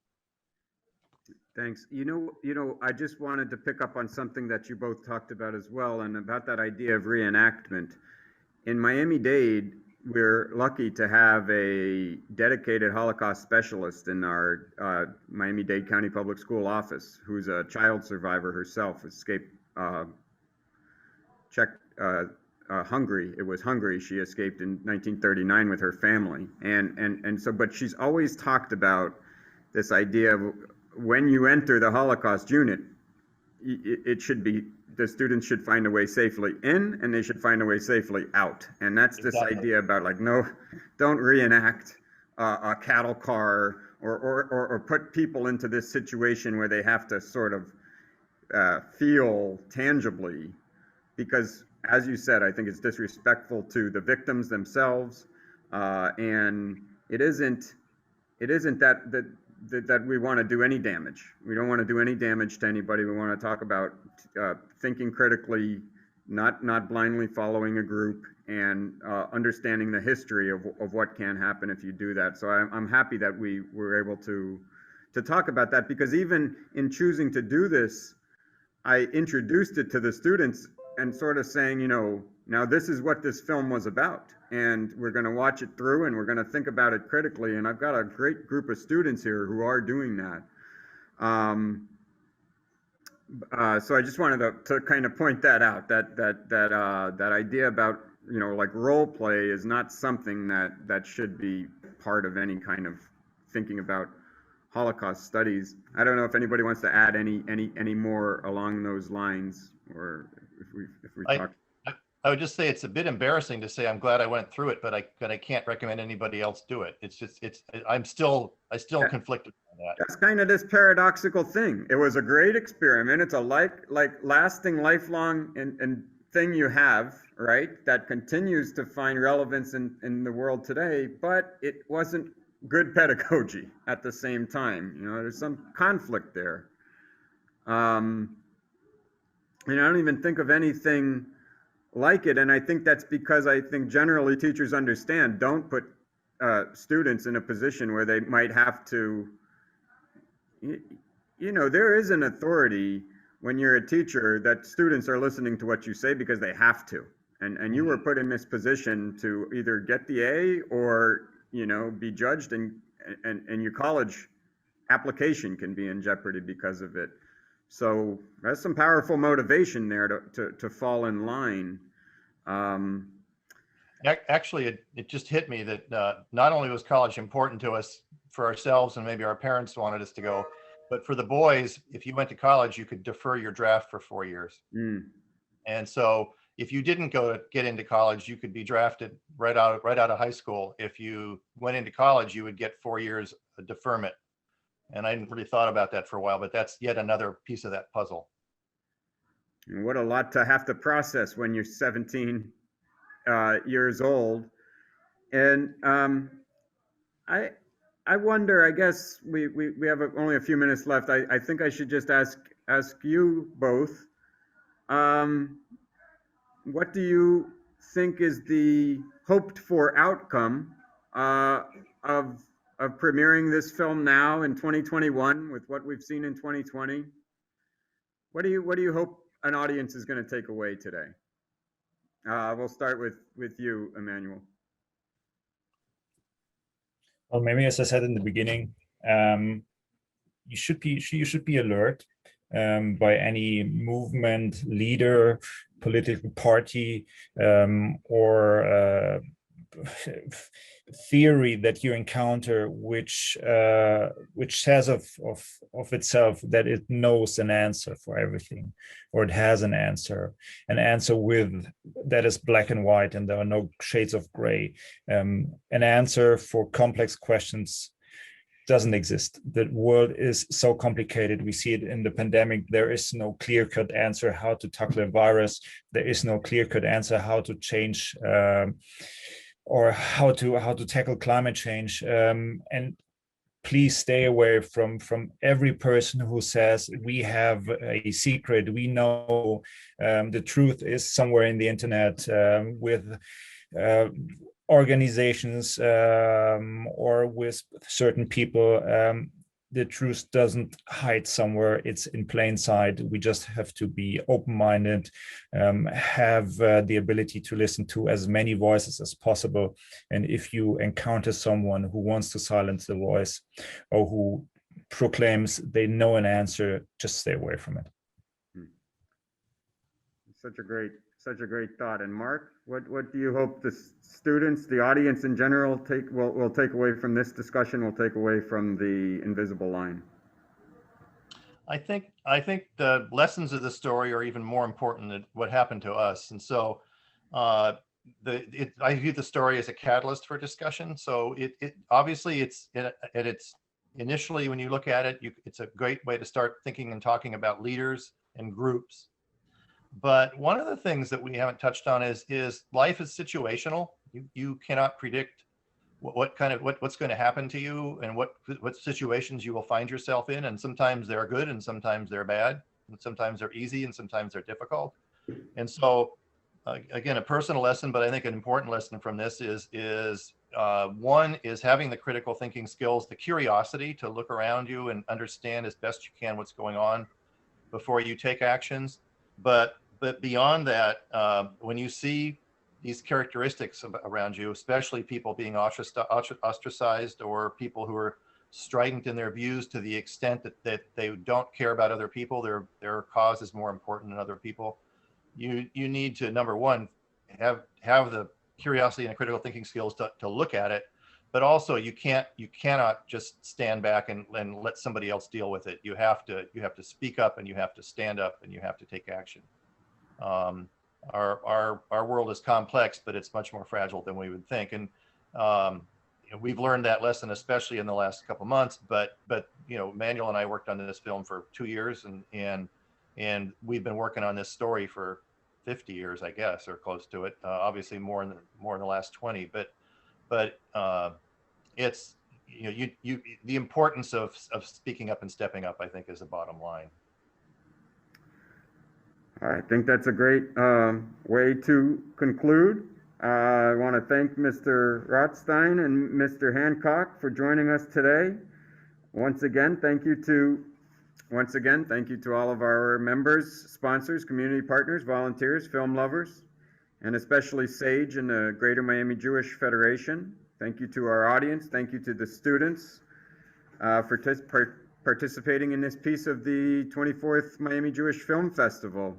Thanks. I just wanted to pick up on something that you both talked about as well, and about that idea of reenactment. In Miami-Dade, we're lucky to have a dedicated Holocaust specialist in our Miami-Dade County Public School office, who's a child survivor herself, escaped Hungary. It was Hungary. She escaped in 1939 with her family, and so, but she's always talked about this idea of, when you enter the Holocaust unit, it should be, the students should find a way safely in, and they should find a way safely out. And that's this idea about, like, no, don't reenact a cattle car or put people into this situation where they have to sort of feel tangibly, because, as you said, I think it's disrespectful to the victims themselves, and it isn't that we want to do any damage. We don't want to do any damage to anybody. We want to talk about thinking critically, not blindly following a group, and understanding the history of what can happen if you do that. So I'm happy that we were able to talk about that, because even in choosing to do this, I introduced it to the students and sort of saying, now this is what this film was about, and we're going to watch it through, and we're going to think about it critically. And I've got a great group of students here who are doing that. So I just wanted to kind of point that out, that idea about, like, role play is not something that should be part of any kind of thinking about Holocaust studies. I don't know if anybody wants to add any more along those lines, or if we talk. I would just say it's a bit embarrassing to say I'm glad I went through it, but I can't recommend anybody else do it. It's just I still conflicted on that. That's kind of this paradoxical thing. It was a great experiment. It's a lasting, lifelong and thing you have, right? That continues to find relevance in the world today, but it wasn't good pedagogy at the same time. There's some conflict there. And I don't even think of anything like it, and I think that's because I think generally teachers understand, don't put students in a position where they might have to, there is an authority when you're a teacher that students are listening to what you say because they have to, and you were put in this position to either get the A or be judged, and your college application can be in jeopardy because of it. So that's some powerful motivation there to fall in line. Actually, it just hit me that not only was college important to us for ourselves, and maybe our parents wanted us to go, but for the boys, if you went to college, you could defer your draft for 4 years. And so if you didn't get into college, you could be drafted right out of high school. If you went into college, you would get 4 years of deferment. And I hadn't really thought about that for a while, but that's yet another piece of that puzzle. And what a lot to have to process when you're 17 years old. And I wonder, I guess we have only a few minutes left. I think I should just ask you both, what do you think is the hoped for outcome of of premiering this film now in 2021 with what we've seen in 2020? What do you hope an audience is going to take away today? We'll start with you, Emanuel. Well, maybe as I said in the beginning, you should be alert by any movement, leader, political party, or theory that you encounter, which says of itself that it knows an answer for everything, or it has an answer with that is black and white, and there are no shades of gray. An answer for complex questions doesn't exist. The world is so complicated. We see it in the pandemic. There is no clear-cut answer how to tackle a virus. There is no clear-cut answer how to change or how to tackle climate change. And please stay away from every person who says we have a secret. We know the truth is somewhere in the internet with organizations or with certain people. The truth doesn't hide somewhere. It's in plain sight. We just have to be open-minded, have the ability to listen to as many voices as possible. And if you encounter someone who wants to silence the voice or who proclaims they know an answer, just stay away from it. Such a great thought. And Mark, what do you hope the students, the audience in general, will take away from this discussion? Will take away from the invisible line? I think the lessons of the story are even more important than what happened to us. And so, I view the story as a catalyst for discussion. So it obviously it's initially when you look at it, it's a great way to start thinking and talking about leaders and groups. But one of the things that we haven't touched on is life is situational. You cannot predict what's going to happen to you and what situations you will find yourself in. And sometimes they're good and sometimes they're bad. And sometimes they're easy and sometimes they're difficult. And so again, a personal lesson, but I think an important lesson from this is one is having the critical thinking skills, the curiosity to look around you and understand as best you can what's going on before you take actions. But beyond that, when you see these characteristics around you, especially people being ostracized or people who are strident in their views to the extent that they don't care about other people, their cause is more important than other people, you need to, number one, have the curiosity and critical thinking skills to look at it. But also you cannot just stand back and let somebody else deal with it. You have to speak up, and you have to stand up, and you have to take action. Our world is complex, but it's much more fragile than we would think. And we've learned that lesson, especially in the last couple of months. But Emanuel and I worked on this film for 2 years, and we've been working on this story for 50 years, I guess, or close to it. Obviously more in the last 20. But it's the importance of speaking up and stepping up, I think, is the bottom line. I think that's a great way to conclude. I want to thank Mr. Rotstein and Mr. Hancock for joining us today. Once again, thank you to all of our members, sponsors, community partners, volunteers, film lovers, and especially SAGE and the Greater Miami Jewish Federation. Thank you to our audience. Thank you to the students for participating in this piece of the 24th Miami Jewish Film Festival.